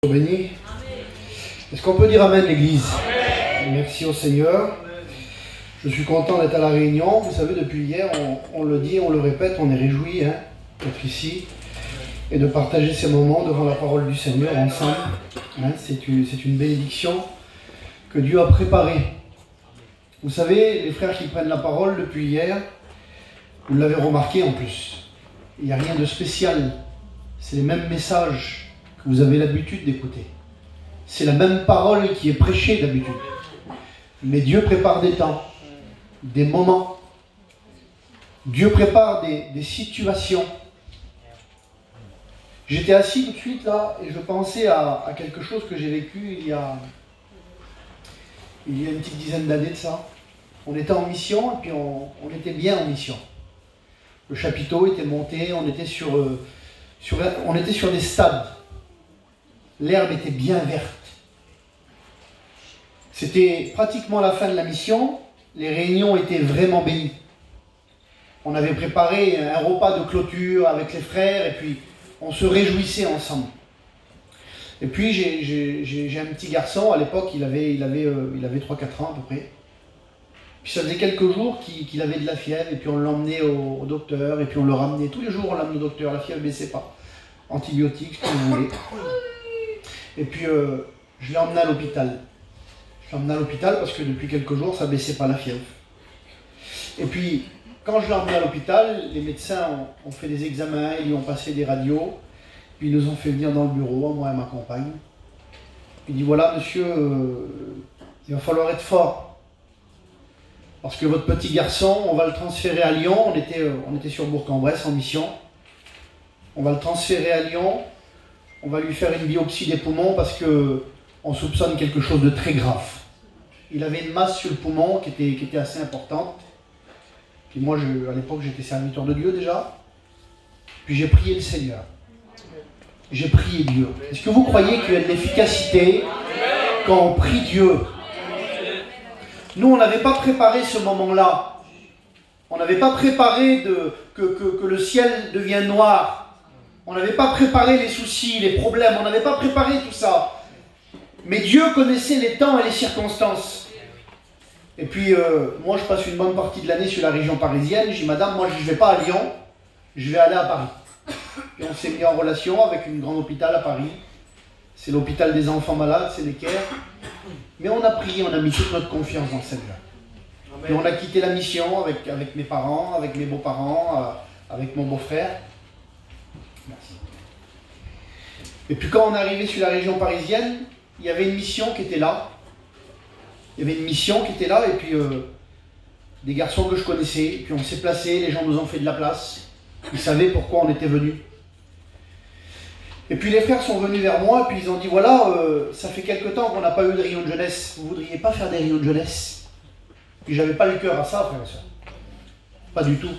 Béni. Est-ce qu'on peut dire Amen, l'Église? Merci au Seigneur. Je suis content d'être à la Réunion. Vous savez, depuis hier, on le dit, on le répète, on est réjouis d'être ici et de partager ces moments devant la parole du Seigneur ensemble. C'est une bénédiction que Dieu a préparée. Vous savez, les frères qui prennent la parole depuis hier, vous l'avez remarqué en plus, il n'y a rien de spécial. C'est les mêmes messages que vous avez l'habitude d'écouter. C'est la même parole qui est prêchée d'habitude. Mais Dieu prépare des temps, des moments. Dieu prépare des situations. J'étais assis tout de suite là et je pensais à quelque chose que j'ai vécu il y a une petite dizaine d'années de ça. On était en mission et puis on était bien en mission. Le chapiteau était monté, on était sur des stades. L'herbe était bien verte. C'était pratiquement la fin de la mission. Les réunions étaient vraiment bénies. On avait préparé un repas de clôture avec les frères et puis on se réjouissait ensemble. Et puis j'ai un petit garçon, à l'époque il avait 3-4 ans à peu près. Puis ça faisait quelques jours qu'il avait de la fièvre et puis on l'emmenait au docteur et puis on le ramenait. Tous les jours on l'amenait au docteur, la fièvre ne baissait pas. Antibiotiques, ce que vous voulez. Et puis je l'ai emmené à l'hôpital. Je l'ai emmené à l'hôpital parce que depuis quelques jours ça ne baissait pas la fièvre. Et puis quand je l'ai emmené à l'hôpital, les médecins ont fait des examens, ils lui ont passé des radios. Puis ils nous ont fait venir dans le bureau, moi et ma compagne. Il dit voilà monsieur, il va falloir être fort. Parce que votre petit garçon, on va le transférer à Lyon. On était sur Bourg-en-Bresse en mission. On va le transférer à Lyon. On va lui faire une biopsie des poumons parce qu'on soupçonne quelque chose de très grave. Il avait une masse sur le poumon qui était assez importante. Puis moi, à l'époque, j'étais serviteur de Dieu déjà. Puis j'ai prié le Seigneur. J'ai prié Dieu. Est-ce que vous croyez qu'il y a de l'efficacité quand on prie Dieu? Nous, on n'avait pas préparé ce moment-là. On n'avait pas préparé que le ciel devienne noir. On n'avait pas préparé les soucis, les problèmes. On n'avait pas préparé tout ça. Mais Dieu connaissait les temps et les circonstances. Et puis, moi, je passe une bonne partie de l'année sur la région parisienne. Je dis, madame, moi, je ne vais pas à Lyon. Je vais aller à Paris. Et on s'est mis en relation avec une grande hôpital à Paris. C'est l'hôpital des enfants malades, c'est l'Équerre. Mais on a prié, on a mis toute notre confiance dans celle-là. Et on a quitté la mission avec mes parents, avec mes beaux-parents, avec mon beau-frère. Merci. Et puis quand on est arrivé sur la région parisienne, il y avait une mission qui était là. Et puis des garçons que je connaissais. Et puis on s'est placés, les gens nous ont fait de la place. Ils savaient pourquoi on était venus. Et puis les frères sont venus vers moi et puis ils ont dit voilà, ça fait quelque temps qu'on n'a pas eu de réunion de jeunesse. Vous ne voudriez pas faire des réunions de jeunesse? Puis j'avais pas le cœur à ça, frère et soeur. Pas du tout.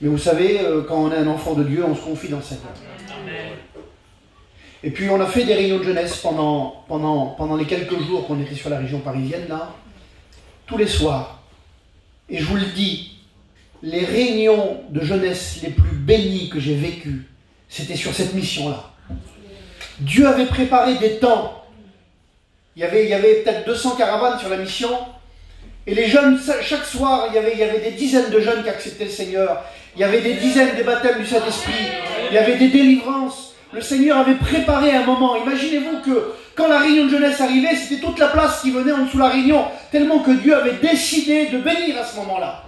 Mais vous savez, quand on est un enfant de Dieu, on se confie dans sa cœur. Et puis on a fait des réunions de jeunesse pendant les quelques jours qu'on était sur la région parisienne, là, tous les soirs. Et je vous le dis, les réunions de jeunesse les plus bénies que j'ai vécues, c'était sur cette mission-là. Dieu avait préparé des temps. Il y avait peut-être 200 caravanes sur la mission. Et les jeunes, chaque soir, il y avait des dizaines de jeunes qui acceptaient le Seigneur. Il y avait des dizaines de baptêmes du Saint-Esprit. Il y avait des délivrances. Le Seigneur avait préparé un moment. Imaginez-vous que quand la réunion de jeunesse arrivait, c'était toute la place qui venait en dessous de la réunion. Tellement que Dieu avait décidé de bénir à ce moment-là.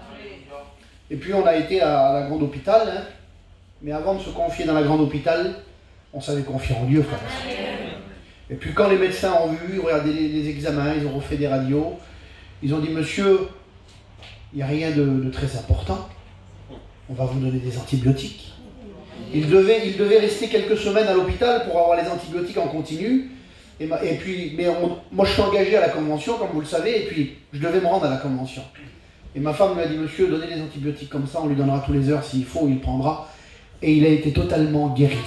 Et puis on a été à la grande hôpital. Mais avant de se confier dans la grande hôpital, on savait confier en Dieu, frère. Et puis quand les médecins ont vu, regardé les examens, ils ont refait des radios, ils ont dit, monsieur, il n'y a rien de très important, on va vous donner des antibiotiques. Il devait rester quelques semaines à l'hôpital pour avoir les antibiotiques en continu. Moi je suis engagé à la convention, comme vous le savez, et puis je devais me rendre à la convention. Et ma femme m'a dit, monsieur, donnez des antibiotiques comme ça, on lui donnera tous les heures s'il faut, il prendra. Et il a été totalement guéri.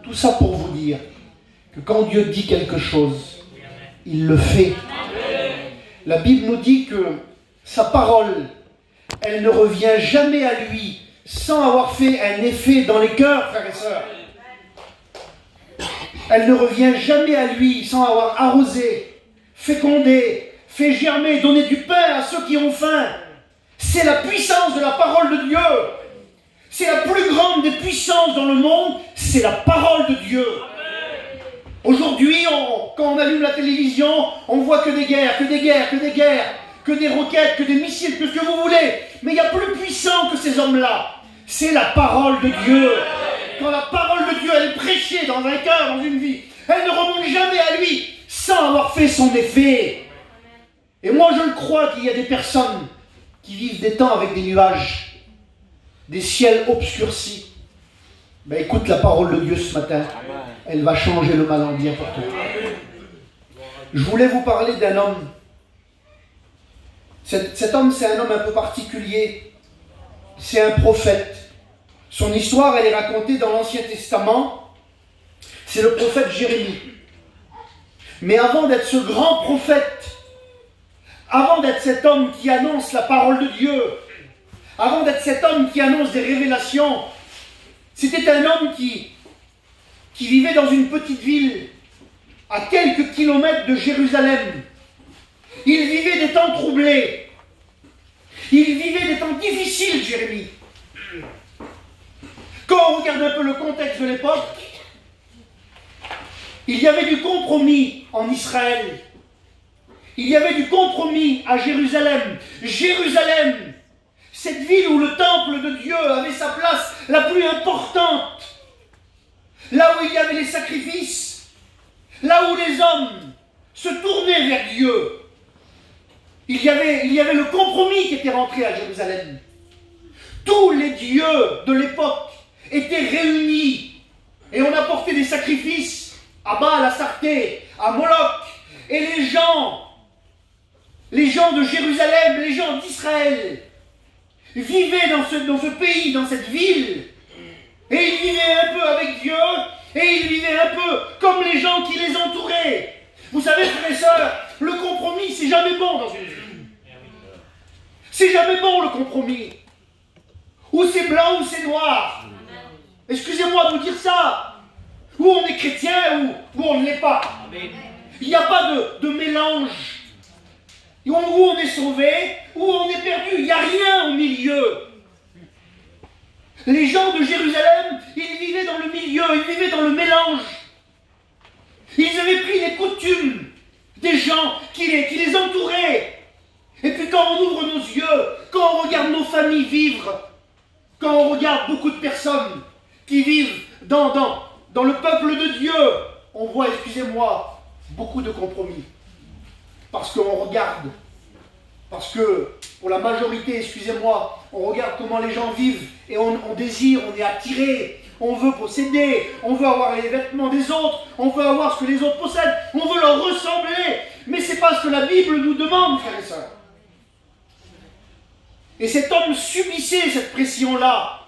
Tout ça pour vous dire que quand Dieu dit quelque chose, il le fait. La Bible nous dit que sa parole, elle ne revient jamais à lui sans avoir fait un effet dans les cœurs, frères et sœurs. Elle ne revient jamais à lui sans avoir arrosé, fécondé, fait germer, donné du pain à ceux qui ont faim. C'est la puissance de la parole de Dieu. C'est la plus grande des puissances dans le monde, c'est la parole de Dieu. Aujourd'hui, quand on allume la télévision, on voit que des guerres, que des guerres, que des guerres, que des roquettes, que des missiles, que ce que vous voulez. Mais il y a plus puissant que ces hommes-là. C'est la parole de Dieu. Quand la parole de Dieu, elle est prêchée dans un cœur, dans une vie, elle ne remonte jamais à lui sans avoir fait son effet. Et moi, je le crois qu'il y a des personnes qui vivent des temps avec des nuages, des ciels obscurcis. Ben écoute la parole de Dieu ce matin. Elle va changer le mal en bien pour toi. Je voulais vous parler d'un homme. Cet homme, c'est un homme un peu particulier. C'est un prophète. Son histoire, elle est racontée dans l'Ancien Testament. C'est le prophète Jérémie. Mais avant d'être ce grand prophète, avant d'être cet homme qui annonce la parole de Dieu, avant d'être cet homme qui annonce des révélations, c'était un homme qui vivait dans une petite ville, à quelques kilomètres de Jérusalem. Il vivait des temps troublés. Il vivait des temps difficiles, Jérémie. Quand on regarde un peu le contexte de l'époque, il y avait du compromis en Israël. Il y avait du compromis à Jérusalem. Jérusalem, cette ville où le temple de Dieu avait sa place la plus importante. Là où il y avait les sacrifices, là où les hommes se tournaient vers Dieu. Il y avait le compromis qui était rentré à Jérusalem. Tous les dieux de l'époque étaient réunis et on apportait des sacrifices à Baal, à Sarté, à Moloch. Et les gens de Jérusalem, les gens d'Israël, vivaient dans ce pays, dans cette ville. Et ils vivaient un peu avec Dieu, et ils vivaient un peu comme les gens qui les entouraient. Vous savez, frères et sœurs, le compromis, c'est jamais bon dans une vie. C'est jamais bon, le compromis. Ou c'est blanc, ou c'est noir. Excusez-moi de vous dire ça. Ou on est chrétien, ou on ne l'est pas. Il n'y a pas de mélange. Où on est sauvé, où on est perdu. Il n'y a rien au milieu. Les gens de Jérusalem, ils vivaient dans le milieu, ils vivaient dans le mélange. Ils avaient pris les coutumes des gens qui les entouraient. Et puis quand on ouvre nos yeux, quand on regarde nos familles vivre, quand on regarde beaucoup de personnes qui vivent dans le peuple de Dieu, on voit, excusez-moi, beaucoup de compromis. Parce qu'on regarde, parce que pour la majorité, excusez-moi, on regarde comment les gens vivent et on désire, on est attiré, on veut posséder, on veut avoir les vêtements des autres, on veut avoir ce que les autres possèdent, on veut leur ressembler. Mais ce n'est pas ce que la Bible nous demande, frères et sœurs. Et cet homme subissait cette pression-là.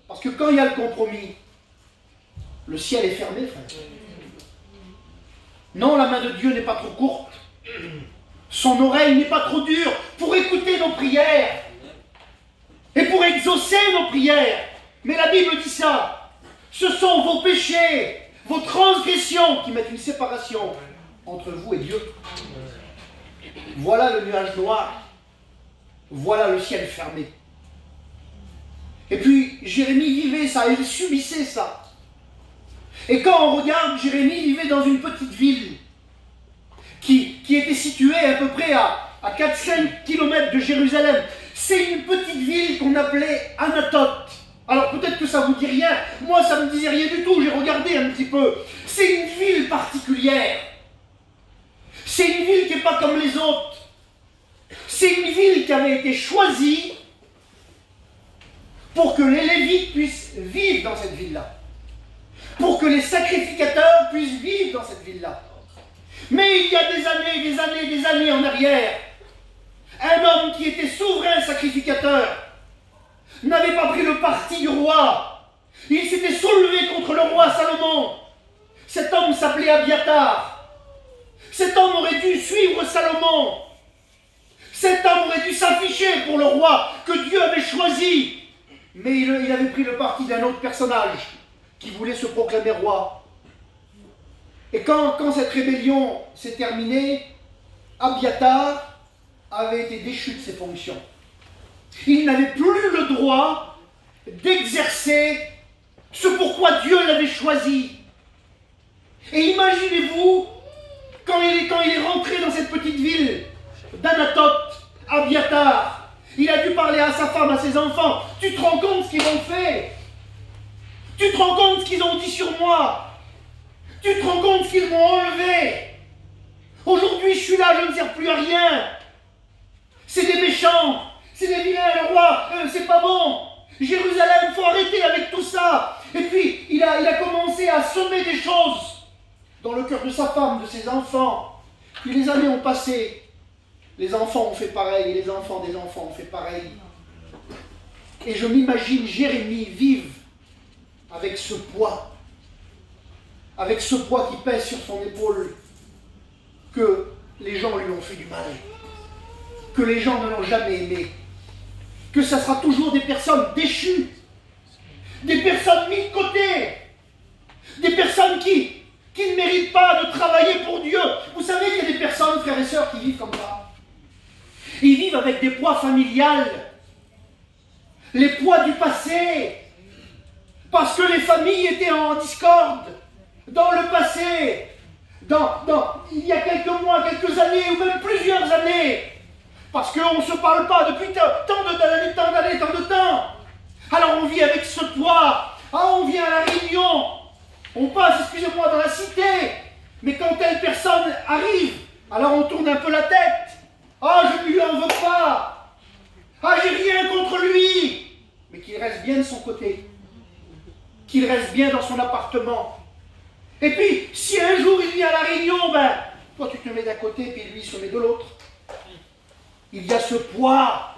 Parce que quand il y a le compromis, le ciel est fermé, frère. Non, la main de Dieu n'est pas trop courte. Son oreille n'est pas trop dure pour écouter nos prières et pour exaucer nos prières. Mais la Bible dit ça. Ce sont vos péchés, vos transgressions qui mettent une séparation entre vous et Dieu. Voilà le nuage noir. Voilà le ciel fermé. Et puis, Jérémie vivait ça, il subissait ça. Et quand on regarde, Jérémie vivait dans une petite ville qui était située à peu près à 4-5 km de Jérusalem. C'est une petite ville qu'on appelait Anatote. Alors peut-être que ça vous dit rien. Moi, ça ne me disait rien du tout. J'ai regardé un petit peu. C'est une ville particulière. C'est une ville qui n'est pas comme les autres. C'est une ville qui avait été choisie pour que les Lévites puissent vivre dans cette ville-là. Pour que les sacrificateurs puissent vivre dans cette ville-là. Mais il y a des années en arrière, un homme qui était souverain sacrificateur n'avait pas pris le parti du roi. Il s'était soulevé contre le roi Salomon. Cet homme s'appelait Abiatar. Cet homme aurait dû suivre Salomon. Cet homme aurait dû s'afficher pour le roi que Dieu avait choisi. Mais il avait pris le parti d'un autre personnage qui voulait se proclamer roi. Et quand cette rébellion s'est terminée, Abiathar avait été déchu de ses fonctions. Il n'avait plus le droit d'exercer ce pourquoi Dieu l'avait choisi. Et imaginez-vous, quand il est rentré dans cette petite ville d'Anatoth, Abiathar, il a dû parler à sa femme, à ses enfants. Tu te rends compte ce qu'ils ont fait? Tu te rends compte ce qu'ils ont dit sur moi? Tu te rends compte ce qu'ils m'ont enlevé? Aujourd'hui, je suis là, je ne sers plus à rien. C'est des méchants, c'est des vilains, le roi, c'est pas bon. Jérusalem, il faut arrêter avec tout ça. Et puis, il a commencé à semer des choses dans le cœur de sa femme, de ses enfants. Puis les années ont passé. Les enfants ont fait pareil, et les enfants des enfants ont fait pareil. Et je m'imagine Jérémie vivre avec ce poids qui pèse sur son épaule, que les gens lui ont fait du mal, que les gens ne l'ont jamais aimé, que ça sera toujours des personnes déchues, des personnes mises de côté, des personnes qui ne méritent pas de travailler pour Dieu. Vous savez qu'il y a des personnes, frères et sœurs, qui vivent comme ça. Ils vivent avec des poids familiales, les poids du passé, parce que les familles étaient en discorde dans le passé, il y a quelques mois, quelques années, ou même plusieurs années, parce qu'on ne se parle pas depuis tant de temps. Alors on vit avec ce poids. On vient à la réunion, on passe, excusez-moi, dans la cité, mais quand telle personne arrive, alors on tourne un peu la tête. Je ne lui en veux pas. J'ai rien contre lui. Mais qu'il reste bien de son côté. Qu'il reste bien dans son appartement. Et puis, si un jour il vient à la réunion, toi tu te mets d'un côté, puis lui il se met de l'autre. Il y a ce poids.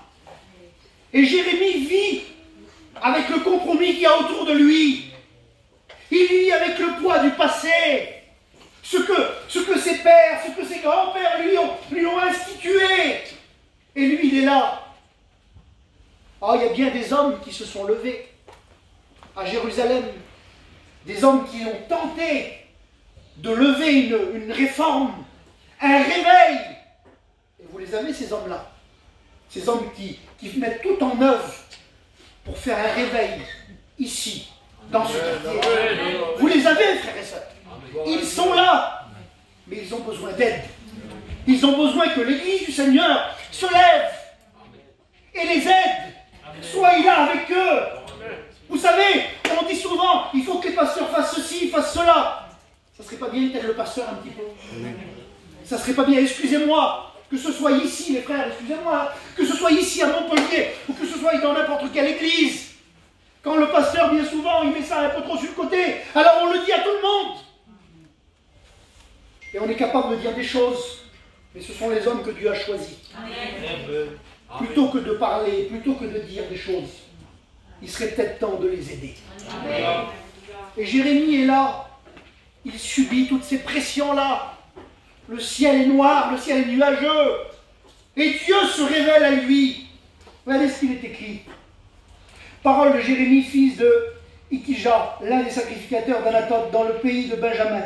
Et Jérémie vit avec le compromis qu'il y a autour de lui. Il vit avec le poids du passé. Ce que ses pères, ce que ses grands-pères lui ont institué. Et lui, il est là. Il y a bien des hommes qui se sont levés à Jérusalem. Des hommes qui ont tenté de lever une réforme, un réveil. Et vous les avez, ces hommes-là. Ces hommes qui mettent tout en œuvre pour faire un réveil ici, dans ce quartier. Vous les avez, frères et sœurs. Ils sont là, mais ils ont besoin d'aide. Ils ont besoin que l'Église du Seigneur se lève et les aide. Soyez là avec eux. Vous savez, on dit souvent, il faut que les pasteurs fassent ceci, fassent cela. Ça serait pas bien d'être le pasteur un petit peu? Ça serait pas bien, excusez-moi, que ce soit ici, les frères, excusez-moi, que ce soit ici à Montpellier, ou que ce soit dans n'importe quelle église. Quand le pasteur, bien souvent, il met ça un peu trop sur le côté, alors on le dit à tout le monde. Et on est capable de dire des choses, mais ce sont les hommes que Dieu a choisis. Plutôt que de parler, plutôt que de dire des choses, il serait peut-être temps de les aider. Et Jérémie est là, il subit toutes ces pressions-là. Le ciel est noir, le ciel est nuageux, et Dieu se révèle à lui. Regardez ce qu'il est écrit. Parole de Jérémie, fils de Ikija, l'un des sacrificateurs d'Anatoth dans le pays de Benjamin.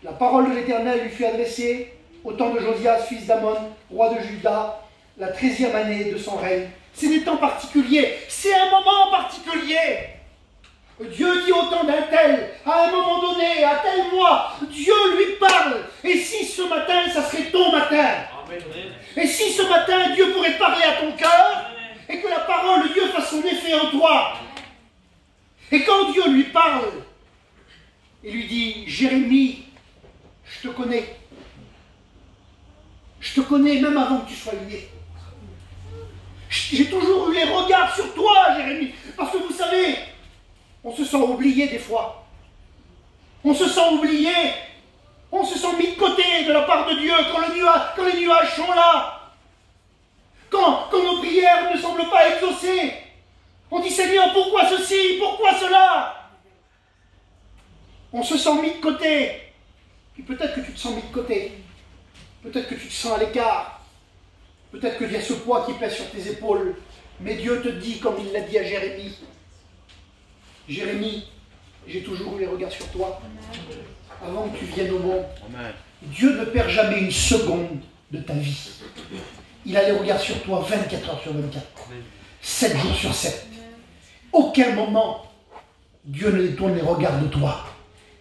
La parole de l'Éternel lui fut adressée au temps de Josias, fils d'Amon, roi de Juda, la 13e année de son règne. C'est des temps particuliers, c'est un moment particulier. Dieu dit au temps d'un tel, à un moment donné, à tel mois, Dieu lui parle. Et si ce matin, ça serait ton matin? Et si ce matin, Dieu pourrait parler à ton cœur, et que la parole de Dieu fasse son effet en toi. Et quand Dieu lui parle, il lui dit, Jérémie, je te connais. Je te connais même avant que tu sois né. J'ai toujours eu les regards sur toi, Jérémie. Parce que vous savez, on se sent oublié des fois. On se sent oublié. On se sent mis de côté de la part de Dieu quand les nuages sont là. Quand nos prières ne semblent pas exaucées. On dit, Seigneur, pourquoi ceci? Pourquoi cela? On se sent mis de côté. Puis peut-être que tu te sens mis de côté. Peut-être que tu te sens à l'écart. Peut-être qu'il y a ce poids qui pèse sur tes épaules. Mais Dieu te dit, comme il l'a dit à Jérémie, Jérémie, j'ai toujours eu les regards sur toi. avant que tu viennes au monde. Amen. Dieu ne perd jamais une seconde de ta vie. Il a les regards sur toi 24 heures sur 24. 7 jours sur 7. Aucun moment, Dieu ne détourne les regards de toi.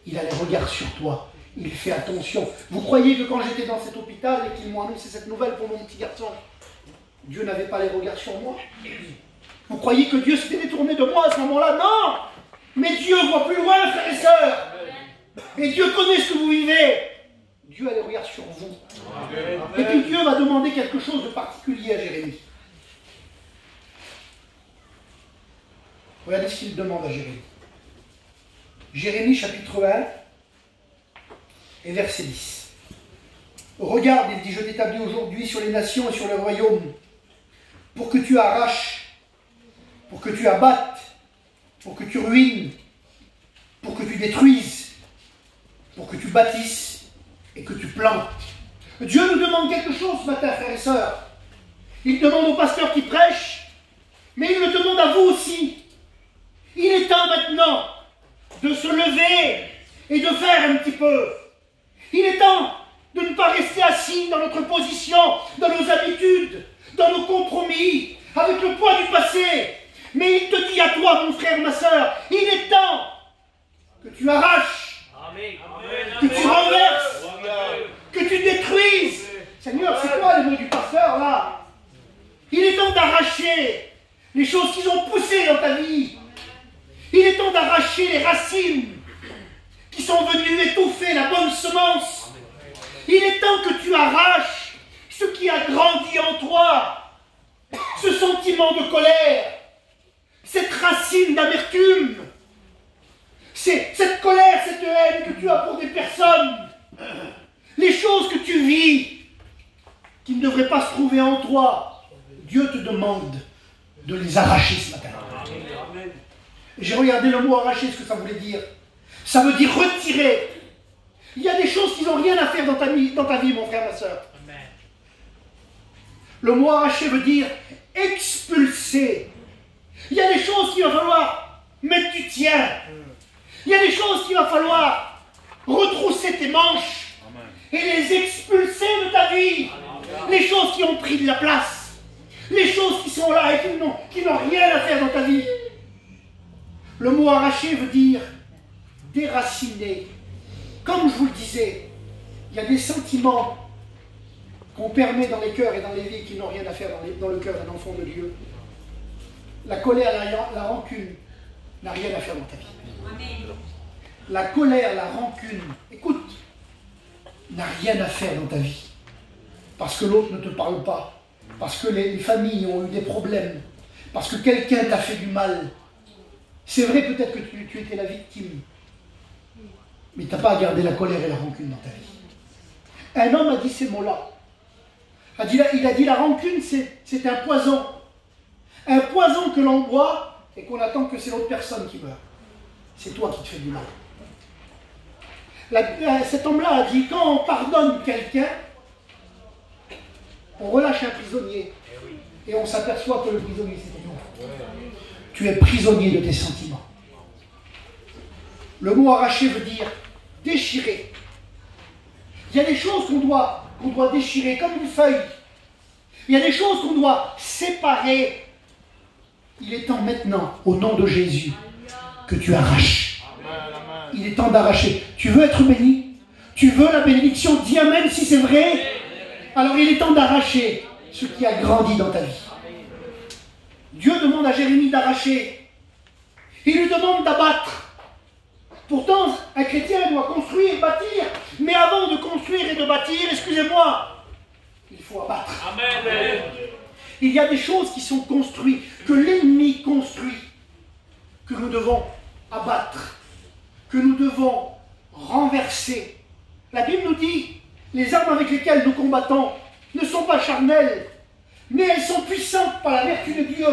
Il a les regards sur toi. Il fait attention. Vous croyez que quand j'étais dans cet hôpital et qu'ils m'ont annoncé cette nouvelle pour mon petit garçon, Dieu n'avait pas les regards sur moi? Vous croyez que Dieu s'était détourné de moi à ce moment-là? Non! Mais Dieu voit plus loin, frères et sœurs. Et Dieu connaît ce que vous vivez. Dieu a les regards sur vous. Et puis Dieu va demander quelque chose de particulier à Jérémie. Regardez ce qu'il demande à Jérémie. Jérémie chapitre 1 et verset 10. Regarde, il dit, je t'établis aujourd'hui sur les nations et sur le royaume, pour que tu arraches, pour que tu abattes, pour que tu ruines, pour que tu détruises, pour que tu bâtisses et que tu plantes. Dieu nous demande quelque chose ce matin, frères et sœurs. Il demande aux pasteurs qui prêchent, mais il le demande à vous aussi. Il est temps maintenant de se lever et de faire un petit peu. Il est temps de ne pas rester assis dans notre position, dans nos habitudes, dans nos compromis, avec le poids du passé. Mais il te dit à toi, mon frère, ma soeur, il est temps que tu arraches, que tu renverses, que tu détruises. Seigneur, c'est quoi les mots du pasteur là? Il est temps d'arracher les choses qui ont poussé dans ta vie. Il est temps d'arracher les racines qui sont venues étouffer la bonne semence. Il est temps que tu arraches ce qui a grandi en toi, ce sentiment de colère, cette racine d'amertume, cette colère, cette haine que tu as pour des personnes, les choses que tu vis qui ne devraient pas se trouver en toi. Dieu te demande de les arracher ce matin. J'ai regardé le mot arracher, ce que ça voulait dire. Ça veut dire retirer. Il y a des choses qui n'ont rien à faire dans ta vie, mon frère, ma soeur. Le mot arracher veut dire expulser. Il y a des choses qu'il va falloir mettre du tien. Il y a des choses qu'il va falloir retrousser tes manches et les expulser de ta vie. Les choses qui ont pris de la place. Les choses qui sont là et qui n'ont rien à faire dans ta vie. Le mot arracher veut dire déraciner. Comme je vous le disais, il y a des sentiments qu'on permet dans les cœurs et dans les vies qui n'ont rien à faire dans le cœur d'un enfant de Dieu. La colère, la rancune n'a rien à faire dans ta vie. Amen. La colère, la rancune, écoute, n'a rien à faire dans ta vie. Parce que l'autre ne te parle pas. Parce que les familles ont eu des problèmes. Parce que quelqu'un t'a fait du mal. C'est vrai peut-être que tu étais la victime. Mais tu n'as pas à garder la colère et la rancune dans ta vie. Un homme a dit ces mots-là. Il a dit la rancune, c'est un poison. Un poison que l'on boit et qu'on attend que c'est l'autre personne qui meurt. C'est toi qui te fais du mal. Cet homme-là a dit, quand on pardonne quelqu'un, on relâche un prisonnier. Et on s'aperçoit que le prisonnier, c'est toi. Tu es prisonnier de tes sentiments. Le mot arracher veut dire déchirer. Il y a des choses qu'on doit déchirer comme une feuille. Il y a des choses qu'on doit séparer. Il est temps maintenant, au nom de Jésus, que tu arraches. Il est temps d'arracher. Tu veux être béni? Tu veux la bénédiction? Dis amen si c'est vrai. Alors il est temps d'arracher ce qui a grandi dans ta vie. Dieu demande à Jérémie d'arracher. Il lui demande d'abattre. Pourtant, un chrétien doit construire, bâtir. Mais avant de construire et de bâtir, excusez-moi, il faut abattre. Amen. Il y a des choses qui sont construites, que l'ennemi construit, que nous devons abattre, que nous devons renverser. La Bible nous dit, les armes avec lesquelles nous combattons ne sont pas charnelles, mais elles sont puissantes par la vertu de Dieu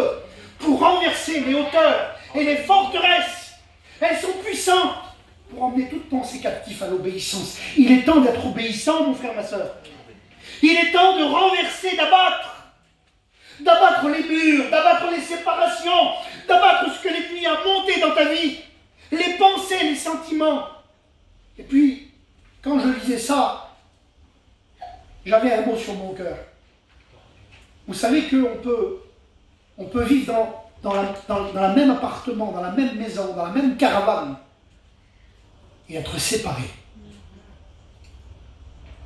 pour renverser les hauteurs et les forteresses. Elles sont puissantes pour emmener toute pensée captive à l'obéissance. Il est temps d'être obéissant, mon frère, ma soeur. Il est temps de renverser, d'abattre les murs, d'abattre les séparations, d'abattre ce que l'ennemi a monté dans ta vie, les pensées, les sentiments. Et puis, quand je lisais ça, j'avais un mot sur mon cœur. Vous savez qu'on peut vivre dans la même appartement, dans la même maison, dans la même caravane, et être séparés.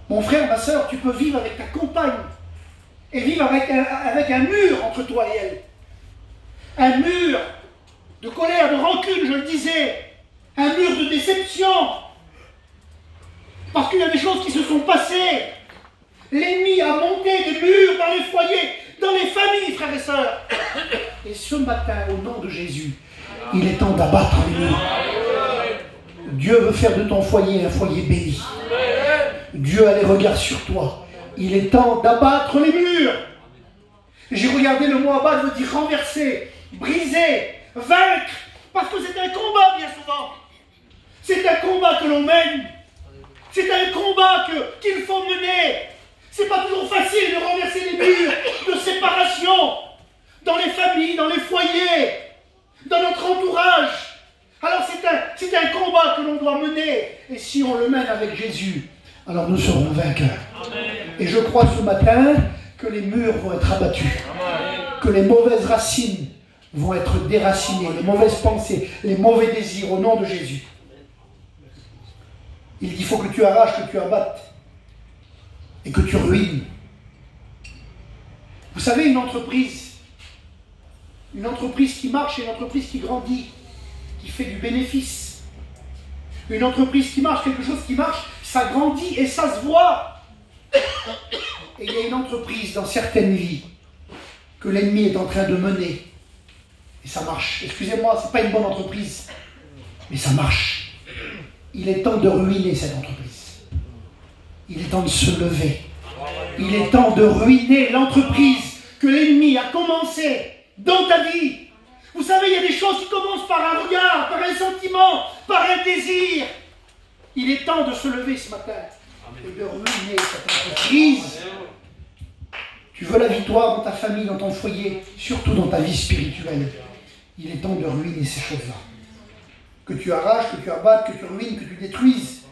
Mon frère, ma soeur, tu peux vivre avec ta compagne, et vivre avec un mur entre toi et elle. Un mur de colère, de rancune, je le disais. Un mur de déception. Parce qu'il y a des choses qui se sont passées. L'ennemi a monté des murs dans les foyers, dans les familles, frères et sœurs. Et ce matin, au nom de Jésus, il est temps d'abattre les murs. Dieu veut faire de ton foyer un foyer béni. Dieu a les regards sur toi. Il est temps d'abattre les murs. J'ai regardé le mot abattre veut dire renverser, briser, vaincre. Parce que c'est un combat bien souvent. C'est un combat que l'on mène. C'est un combat qu'il faut mener. C'est pas toujours facile de renverser les murs de séparation dans les familles, dans les foyers, dans notre entourage. Alors c'est un combat que l'on doit mener. Et si on le mène avec Jésus, alors nous serons vainqueurs. Amen. Et je crois ce matin que les murs vont être abattus. Amen. Que les mauvaises racines vont être déracinées, les mauvaises pensées, les mauvais désirs au nom de Jésus. Il dit, il faut que tu arraches, que tu abattes et que tu ruines. Vous savez, une entreprise qui marche, c'est une entreprise qui grandit, qui fait du bénéfice. Une entreprise qui marche, quelque chose qui marche, ça grandit et ça se voit. Et il y a une entreprise dans certaines vies que l'ennemi est en train de mener. Et ça marche. Excusez-moi, ce n'est pas une bonne entreprise, mais ça marche. Il est temps de ruiner cette entreprise. Il est temps de se lever. Il est temps de ruiner l'entreprise que l'ennemi a commencé dans ta vie. Vous savez, il y a des choses qui commencent par un regard, par un sentiment, par un désir. Il est temps de se lever ce matin et de ruiner cette entreprise. Tu veux la victoire dans ta famille, dans ton foyer, surtout dans ta vie spirituelle. Il est temps de ruiner ces choses-là. Que tu arraches, que tu abattes, que tu ruines, que tu détruises.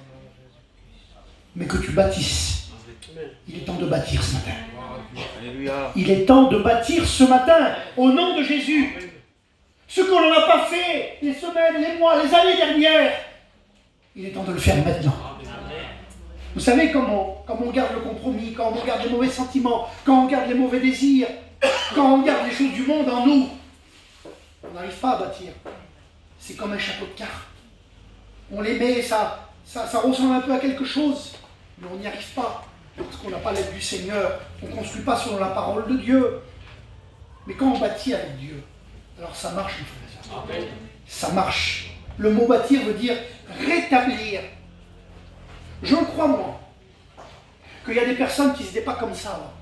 Mais que tu bâtisses. Il est temps de bâtir ce matin. Il est temps de bâtir ce matin, au nom de Jésus. Ce que l'on n'a pas fait les semaines, les mois, les années dernières, il est temps de le faire maintenant. Vous savez, quand on garde le compromis, quand on garde les mauvais sentiments, quand on garde les mauvais désirs, quand on garde les choses du monde en nous, on n'arrive pas à bâtir. C'est comme un château de cartes. On les met, ça ressemble un peu à quelque chose, mais on n'y arrive pas. Parce qu'on n'a pas l'aide du Seigneur. On ne construit pas selon la parole de Dieu. Mais quand on bâtit avec Dieu, alors ça marche, mes frères et sœurs. Ça marche. Le mot bâtir veut dire rétablir. Je crois, moi, qu'il y a des personnes qui n'étaient pas comme ça. Là.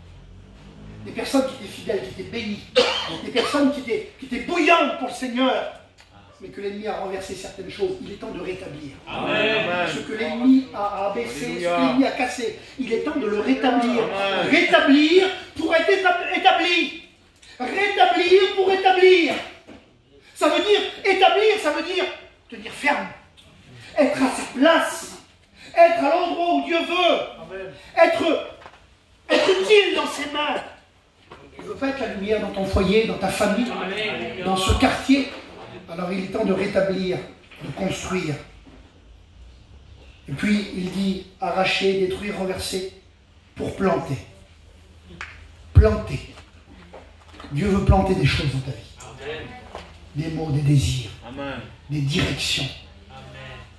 Des personnes qui étaient fidèles, qui étaient bénies. Des personnes qui étaient bouillantes pour le Seigneur. Mais que l'ennemi a renversé certaines choses. Il est temps de rétablir. Amen. Ce que l'ennemi a abaissé, Alléluia. Ce que l'ennemi a cassé, il est temps de le rétablir. Amen. Rétablir pour être établi. Rétablir pour établir. Ça veut dire, établir, ça veut dire tenir ferme. Être à sa place. Être à l'endroit où Dieu veut. Amen. Être utile dans ses mains. Tu ne veux pas être la lumière dans ton foyer, dans ta famille, Amen. Dans ce quartier. Alors il est temps de rétablir, de construire. Et puis il dit arracher, détruire, renverser, pour planter. Planter. Dieu veut planter des choses dans ta vie. Amen. Des mots, des désirs, Amen. Des directions. Amen.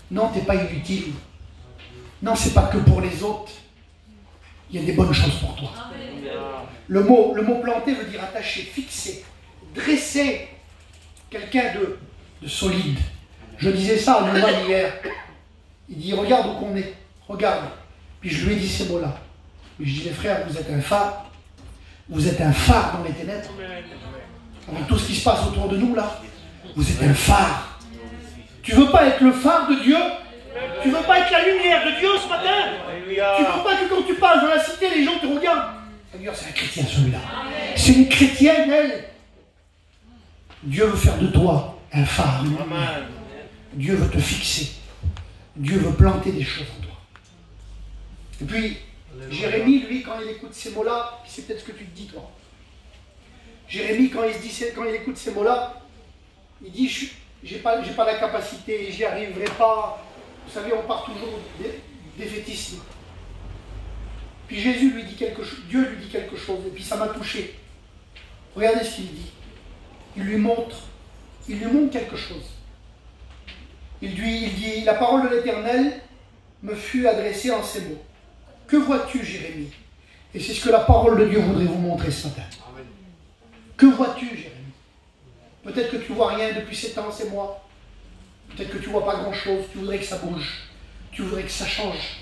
Non, tu n'es pas inutile. Non, c'est pas que pour les autres. Il y a des bonnes choses pour toi. Amen. Le mot planter veut dire attacher, fixer, dresser. Quelqu'un de solide. Je disais ça à Noël hier. Il dit, regarde où qu'on est. Regarde. Puis je lui ai dit ces mots-là. Puis je dis, les frères, vous êtes un phare. Vous êtes un phare dans les ténèbres. Avec tout ce qui se passe autour de nous, là. Vous êtes un phare. Tu veux pas être le phare de Dieu? Tu veux pas être la lumière de Dieu ce matin? Tu veux pas que quand tu passes dans la cité, les gens te regardent? Seigneur, c'est un chrétien celui-là. C'est une chrétienne, elle. Dieu veut faire de toi un phare. Amen. Dieu veut te fixer. Dieu veut planter des choses en toi. Et puis, Jérémie, lui, quand il écoute ces mots-là, c'est peut-être ce que tu te dis, toi. Jérémie, quand il écoute ces mots-là, il dit, j'ai pas la capacité, j'y arriverai pas. Vous savez, on part toujours défaitisme. Puis Jésus lui dit quelque chose, Dieu lui dit quelque chose, et puis ça m'a touché. Regardez ce qu'il dit. Il lui montre quelque chose. Il dit, la parole de l'Éternel me fut adressée en ces mots. Que vois-tu, Jérémie? Et c'est ce que la parole de Dieu voudrait vous montrer ce matin. Amen. Que vois-tu, Jérémie? Peut-être que tu ne vois rien depuis ces temps, ces mois. Peut-être que tu ne vois pas grand-chose. Tu voudrais que ça bouge. Tu voudrais que ça change.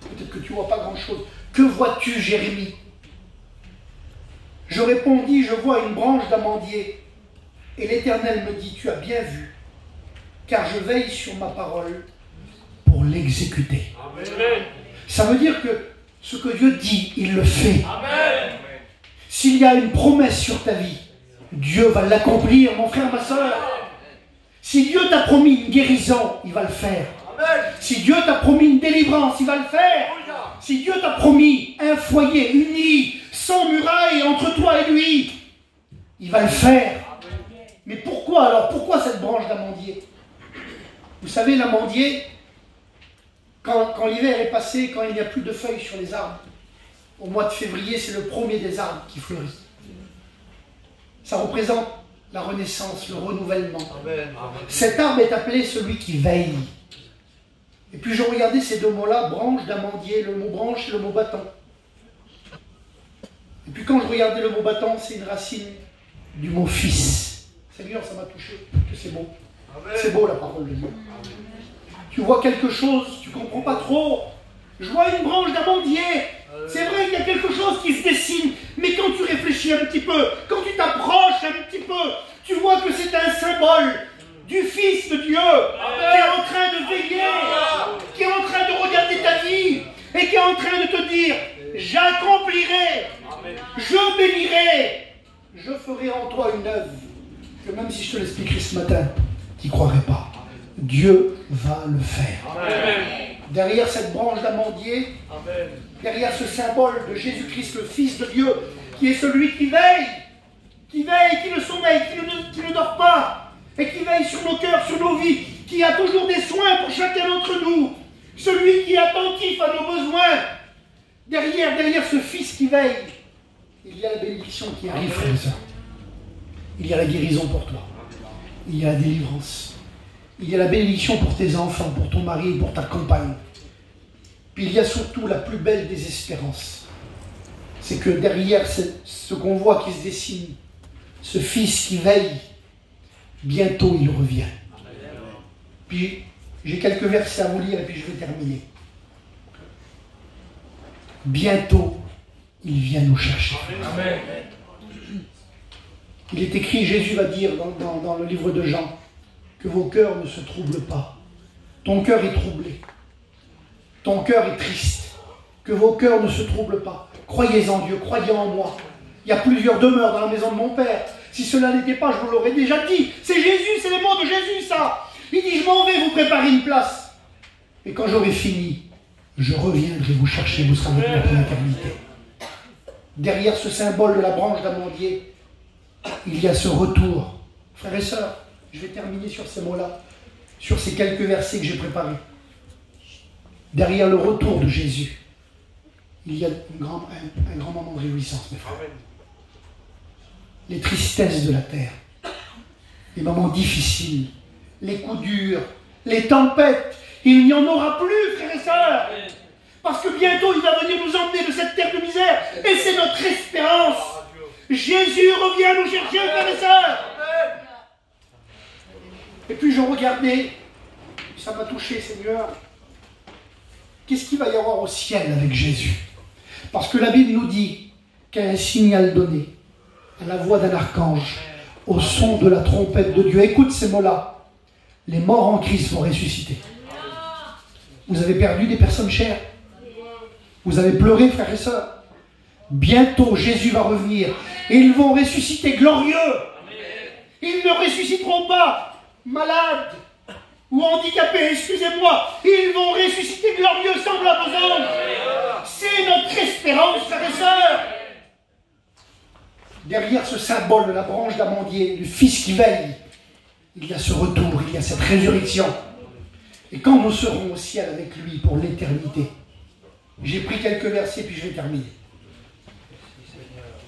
Peut-être que tu ne vois pas grand-chose. Que vois-tu, Jérémie? Je répondis, je vois une branche d'amandier. Et l'Éternel me dit, tu as bien vu, car je veille sur ma parole pour l'exécuter. Amen. Ça veut dire que ce que Dieu dit, il le fait. Amen. S'il y a une promesse sur ta vie, Dieu va l'accomplir, mon frère, ma soeur. Si Dieu t'a promis une guérison, il va le faire. Amen. Si Dieu t'a promis une délivrance, il va le faire. Si Dieu t'a promis un foyer uni, sans muraille entre toi et lui, il va le faire. Mais pourquoi alors? Pourquoi cette branche d'amandier? Vous savez, l'amandier, quand l'hiver est passé, quand il n'y a plus de feuilles sur les arbres, au mois de février, c'est le premier des arbres qui fleurit. Ça représente la renaissance, le renouvellement. Amen. Cet arbre est appelé celui qui veille. Et puis je regardais ces deux mots-là, branche d'amandier, le mot branche et le mot bâton. Et puis quand je regardais le mot bâton, c'est une racine du mot fils. Seigneur, ça m'a touché, que c'est beau. C'est beau la parole de Dieu. Tu vois quelque chose, tu ne comprends pas trop. Je vois une branche d'amandier. C'est vrai qu'il y a quelque chose qui se dessine, mais quand tu réfléchis un petit peu, quand tu t'approches un petit peu, tu vois que c'est un symbole du Fils de Dieu qui est en train de veiller, qui est en train de regarder ta vie et qui est en train de te dire, j'accomplirai, je bénirai, je ferai en toi une œuvre que même si je te l'expliquerai ce matin, tu n'y croirais pas. Dieu va le faire. Amen. Derrière cette branche d'amandier, derrière ce symbole de Jésus-Christ, le Fils de Dieu, qui est celui qui veille, qui ne sommeille, qui ne dort pas, et qui veille sur nos cœurs, sur nos vies, qui a toujours des soins pour chacun d'entre nous, celui qui est attentif à nos besoins. Derrière ce Fils qui veille, il y a la bénédiction qui arrive, frère et sœur. Il y a la guérison pour toi. Il y a la délivrance. Il y a la bénédiction pour tes enfants, pour ton mari, pour ta compagne. Puis il y a surtout la plus belle des espérances. C'est que derrière ce qu'on voit qui se dessine, ce Fils qui veille, bientôt il revient. Puis j'ai quelques versets à vous lire et puis je vais terminer. Bientôt, il vient nous chercher. Amen. Il est écrit, Jésus va dire dans le livre de Jean, que vos cœurs ne se troublent pas. Ton cœur est troublé. Ton cœur est triste. Que vos cœurs ne se troublent pas. Croyez en Dieu, croyez en moi. Il y a plusieurs demeures dans la maison de mon Père. Si cela n'était pas, je vous l'aurais déjà dit. C'est Jésus, c'est les mots de Jésus, ça. Il dit, je m'en vais vous préparer une place. Et quand j'aurai fini, je reviendrai vous chercher, vous serez avec moi pour l'éternité. Derrière ce symbole de la branche d'amandier, il y a ce retour. Frères et sœurs, je vais terminer sur ces mots-là, sur ces quelques versets que j'ai préparés. Derrière le retour de Jésus, il y a un grand moment de réjouissance, mes frères. Les tristesses de la terre, les moments difficiles, les coups durs, les tempêtes, il n'y en aura plus, frères et sœurs. Parce que bientôt, il va venir nous emmener de cette terre de misère. Et c'est notre espérance. Jésus revient nous chercher, frères et sœurs. Et puis je regardais, ça m'a touché, Seigneur. Qu'est-ce qu'il va y avoir au ciel avec Jésus? Parce que la Bible nous dit qu'il y a un signal donné à la voix d'un archange, au son de la trompette de Dieu. Écoute ces mots-là. Les morts en Christ vont ressusciter. Vous avez perdu des personnes chères. Vous avez pleuré, frères et sœurs. Bientôt, Jésus va revenir. Et ils vont ressusciter glorieux. Ils ne ressusciteront pas malades ou handicapés, excusez-moi. Ils vont ressusciter glorieux, semblables aux anges. notre espérance, frères et sœurs. Derrière ce symbole de la branche d'amandier, du Fils qui veille, il y a ce retour, il y a cette résurrection. Et quand nous serons au ciel avec lui pour l'éternité, j'ai pris quelques versets puis je vais terminer.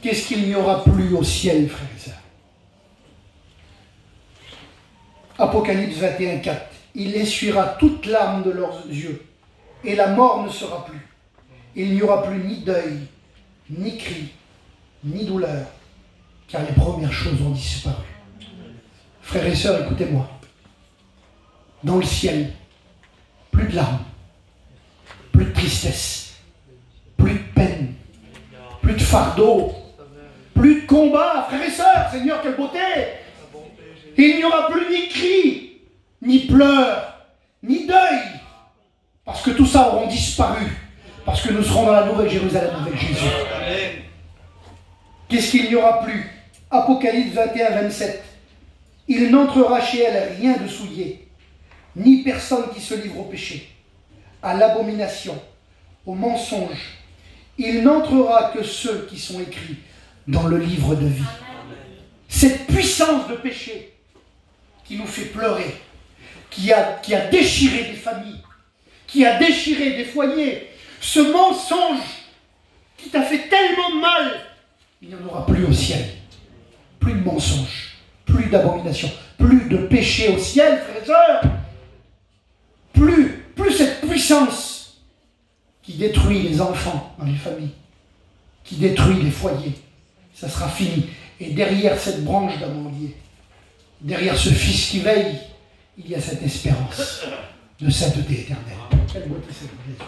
Qu'est-ce qu'il n'y aura plus au ciel, frères et sœurs? Apocalypse 21, 4. Il essuiera toute larme de leurs yeux, et la mort ne sera plus. Il n'y aura plus ni deuil, ni cri, ni douleur, car les premières choses ont disparu. Frères et sœurs, écoutez-moi. Dans le ciel, plus de larmes, plus de tristesse, plus de peine, plus de fardeau, plus de combat, frères et sœurs. Seigneur, quelle beauté! Il n'y aura plus ni cris, ni pleurs, ni deuil, parce que tout ça aura disparu, parce que nous serons dans la Nouvelle Jérusalem avec Jésus. Qu'est-ce qu'il n'y aura plus? Apocalypse 21, 27. Il n'entrera chez elle rien de souillé, ni personne qui se livre au péché, à l'abomination, au mensonge. Il n'entrera que ceux qui sont écrits dans le livre de vie. Cette puissance de péché qui nous fait pleurer, qui a déchiré des familles, qui a déchiré des foyers, ce mensonge qui t'a fait tellement mal, il n'y en aura plus au ciel. Plus de mensonges, plus d'abomination, plus de péché au ciel, frères et sœurs. Plus cette puissance qui détruit les enfants dans les familles, qui détruit les foyers. Ça sera fini. Et derrière cette branche d'amandier, derrière ce Fils qui veille, il y a cette espérance de sainteté éternelle. Quelle beauté cette Jésus.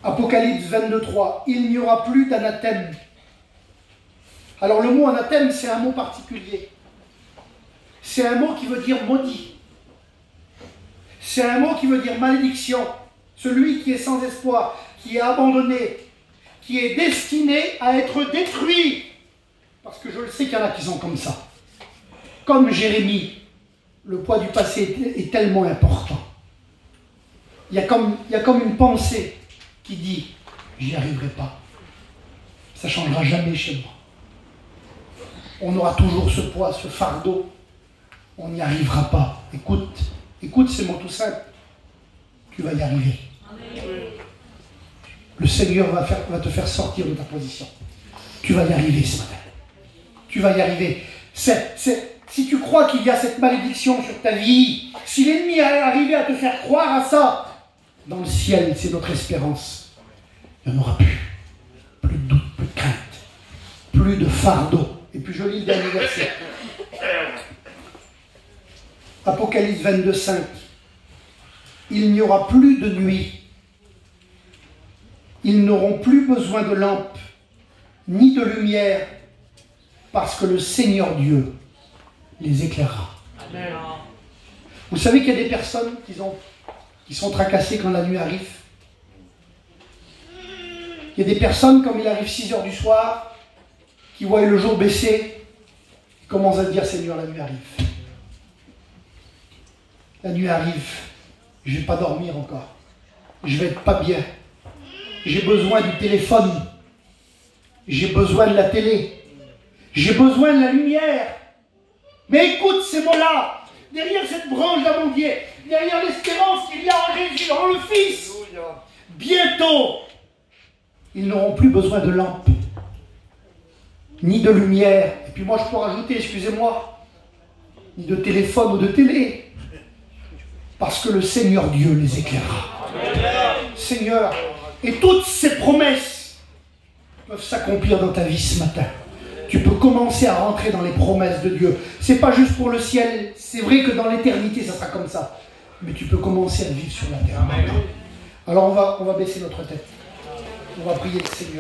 Apocalypse 22, 3. Il n'y aura plus d'anathème. Alors le mot anathème, c'est un mot particulier. C'est un mot qui veut dire maudit. C'est un mot qui veut dire malédiction. Celui qui est sans espoir, qui est abandonné, qui est destiné à être détruit. Parce que je le sais qu'il y en a qui sont comme ça. Comme Jérémie, le poids du passé est tellement important. Il y a comme une pensée qui dit « j'y arriverai pas ». Ça ne changera jamais chez moi. On aura toujours ce poids, ce fardeau. On n'y arrivera pas. Écoute ces mots tout simples. Tu vas y arriver. Le Seigneur va te faire sortir de ta position. Tu vas y arriver ce matin. Tu vas y arriver. Si tu crois qu'il y a cette malédiction sur ta vie, si l'ennemi est arrivé à te faire croire à ça, dans le ciel, c'est notre espérance. Il n'y en aura plus. Plus de doute, plus de crainte, plus de fardeau. Et puis je lis le dernier verset. Apocalypse 22, 5. Il n'y aura plus de nuit. Ils n'auront plus besoin de lampe, ni de lumière, parce que le Seigneur Dieu les éclairera. Amen. Vous savez qu'il y a des personnes qui sont tracassées quand la nuit arrive. Il y a des personnes, comme il arrive 6 heures du soir, qui voient le jour baisser, qui commencent à se dire, Seigneur, la nuit arrive. La nuit arrive, je ne vais pas dormir encore. Je vais être pas bien. J'ai besoin du téléphone. J'ai besoin de la télé. J'ai besoin de la lumière. Mais écoute ces mots-là. Derrière cette branche d'amandier, derrière l'espérance qu'il y a en Jésus, en le Fils, bientôt, ils n'auront plus besoin de lampe, ni de lumière. Et puis moi, je peux rajouter, excusez-moi, ni de téléphone ou de télé. Parce que le Seigneur Dieu les éclairera. Seigneur, et toutes ces promesses peuvent s'accomplir dans ta vie ce matin. Tu peux commencer à rentrer dans les promesses de Dieu. C'est pas juste pour le ciel. C'est vrai que dans l'éternité, ça sera comme ça. Mais tu peux commencer à vivre sur la terre. Alors on va baisser notre tête. On va prier le Seigneur.